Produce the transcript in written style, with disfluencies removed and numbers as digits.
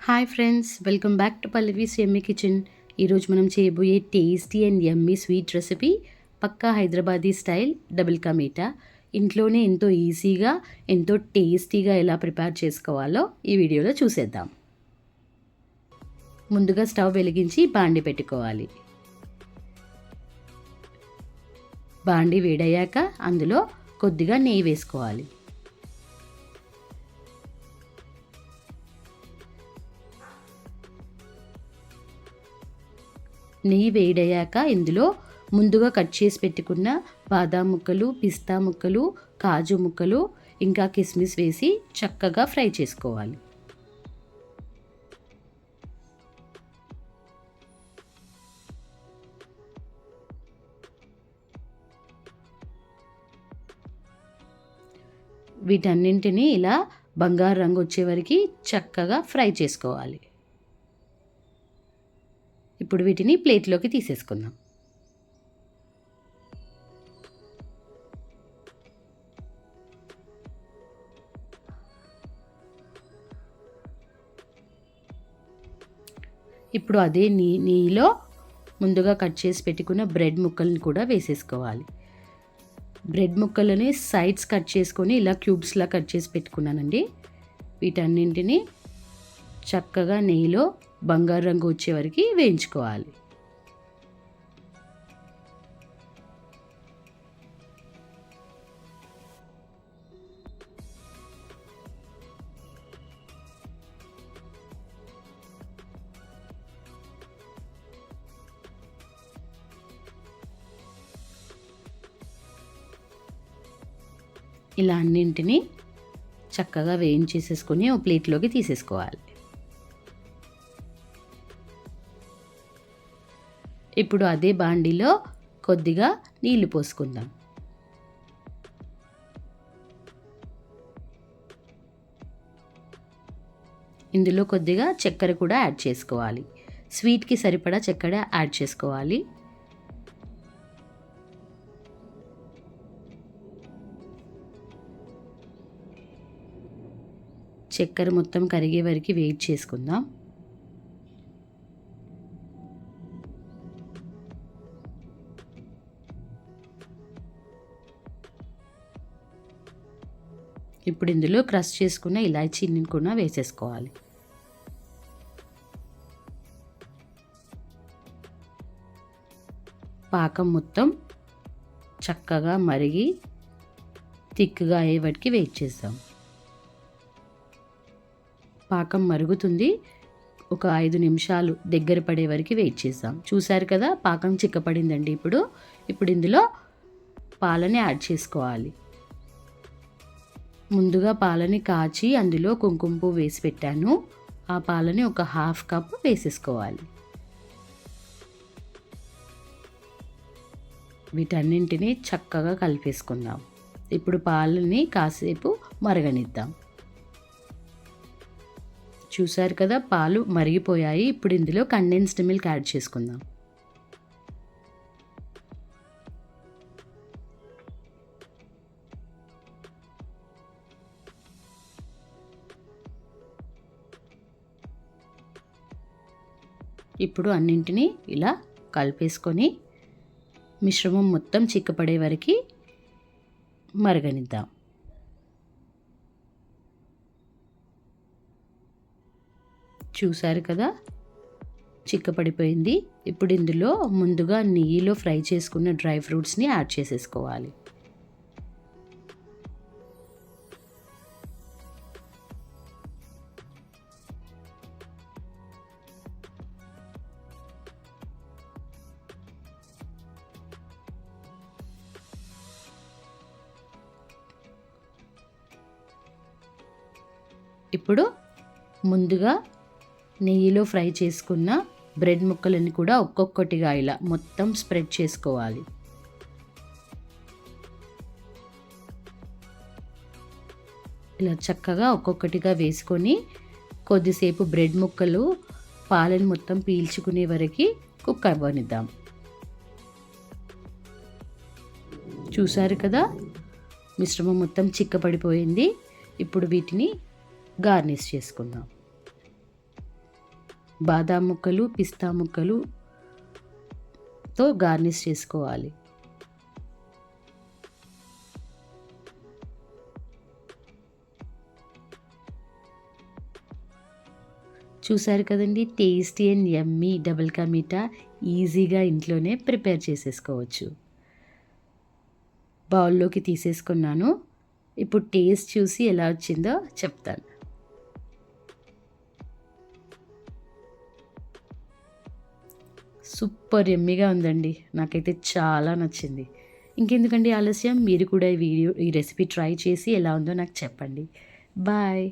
Hi friends, welcome back to Pallavi's yummy kitchen. ఈరోజు మనం చేయబోయే tasty and yummy sweet recipe పక్కా హైదరాబాదీ స్టైల్ డబుల్ కా మీఠా. ఇంట్లోనే ఎంతో ఈజీగా ఎంతో టేస్టీగా ఎలా ప్రిపేర్ చేసుకోవాలో ఈ వీడియోలో చూసేద్దాం. ముందుగా స్టవ్ వెలిగించి బాండి పెట్టుకోవాలి. బాండి వేడయ్యాక అందులో కొద్దిగా నెయ్యి వేసుకోవాలి. నెయ్యి వేడయ్యాక ఇందులో ముందుగా కట్ చేసి పెట్టుకున్న బాదాం ముక్కలు, పిస్తా ముక్కలు, కాజు ముక్కలు ఇంకా కిస్మిస్ వేసి చక్కగా ఫ్రై చేసుకోవాలి. వీటన్నింటినీ ఇలా బంగారు రంగు వచ్చే వరకు చక్కగా ఫ్రై చేసుకోవాలి. ఇప్పుడు వీటిని ప్లేట్లోకి తీసేసుకుందాం. ఇప్పుడు అదే నెయ్యిలో ముందుగా కట్ చేసి పెట్టుకున్న బ్రెడ్ ముక్కల్ని కూడా వేసేసుకోవాలి. బ్రెడ్ ముక్కలని సైడ్స్ కట్ చేసుకొని ఇలా క్యూబ్స్లా కట్ చేసి పెట్టుకున్నానండి. వీటన్నింటినీ చక్కగా నెయ్యిలో బంగారు రంగు వచ్చే వరకు వేయించుకోవాలి. ఇలా అన్నింటినీ చక్కగా వేయించేసేసుకొని ఒక ప్లేట్లోకి తీసేసుకోవాలి. ఇప్పుడు అదే బాండీలో కొద్దిగా నీళ్లు పోసుకుందాం. ఇందులో కొద్దిగా చక్కెర కూడా యాడ్ చేసుకోవాలి. స్వీట్కి సరిపడా చక్కెర యాడ్ చేసుకోవాలి. చక్కెర మొత్తం కరిగే వరకు వెయిట్ చేసుకుందాం. ఇప్పుడు ఇందులో క్రష్ చేసుకున్న ఇలాచీని కూడా వేసేసుకోవాలి. పాకం మొత్తం చక్కగా మరిగి థిక్గా అయ్యేవాటికి వెయిట్ చేద్దాం. పాకం మరుగుతుంది. ఒక 5 నిమిషాలు దగ్గర పడే వరకు వెయిట్ చేద్దాం. చూసారు కదా, పాకం చిక్కపడిందండి. ఇప్పుడు ఇందులో పాలని యాడ్ చేసుకోవాలి. ముందుగా పాలని కాచి అందులో కుంకుమ పువ్వు వేసి పెట్టాను. ఆ పాలని ఒక 1/2 కప్ వేసేసుకోవాలి. వీటన్నింటినీ చక్కగా కలిపేసుకుందాం. ఇప్పుడు పాలని కాసేపు మరగనిద్దాం. చూసారు కదా, పాలు మరిగిపోయాయి. ఇప్పుడు ఇందులో కండెన్స్డ్ మిల్క్ యాడ్ చేసుకుందాం. ఇప్పుడు అన్నింటినీ ఇలా కలిపేసుకొని మిశ్రమం మొత్తం చిక్కపడే వరకు మరగనిద్దాం. చూసారు కదా, చిక్కపడిపోయింది. ఇప్పుడు ఇందులో ముందుగా నెయ్యిలో ఫ్రై చేసుకున్న డ్రై ఫ్రూట్స్ని యాడ్ చేసేసుకోవాలి. ఇప్పుడు ముందుగా నెయ్యిలో ఫ్రై చేసుకున్న బ్రెడ్ ముక్కలని కూడా ఒక్కొక్కటిగా ఇలా మొత్తం స్ప్రెడ్ చేసుకోవాలి. ఇలా చక్కగా ఒక్కొక్కటిగా వేసుకొని కొద్దిసేపు బ్రెడ్ ముక్కలు పాలని మొత్తం పీల్చుకునే వరకు కుక్ అవ్వనిద్దాం. చూసారు కదా, మిశ్రమం మొత్తం చిక్కపడిపోయింది. ఇప్పుడు వీటిని గార్నిష్ చేసుకుందాం. బాదాం ముక్కలు, పిస్తా ముక్కలుతో గార్నిష్ చేసుకోవాలి. చూసారు కదండి, tasty and yummy double ka మీఠా ఈజీగా ఇంట్లోనే ప్రిపేర్ చేసేసుకోవచ్చు. బౌల్లోకి తీసేసుకున్నాను. ఇప్పుడు టేస్ట్ చూసి ఎలా వచ్చిందో చెప్తాను. సూపర్ యమ్మీగా ఉందండి. నాకైతే చాలా నచ్చింది. ఇంకెందుకండి ఆలస్యం, మీరు కూడా ఈ రెసిపీ ట్రై చేసి ఎలా ఉందో నాకు చెప్పండి. బాయ్.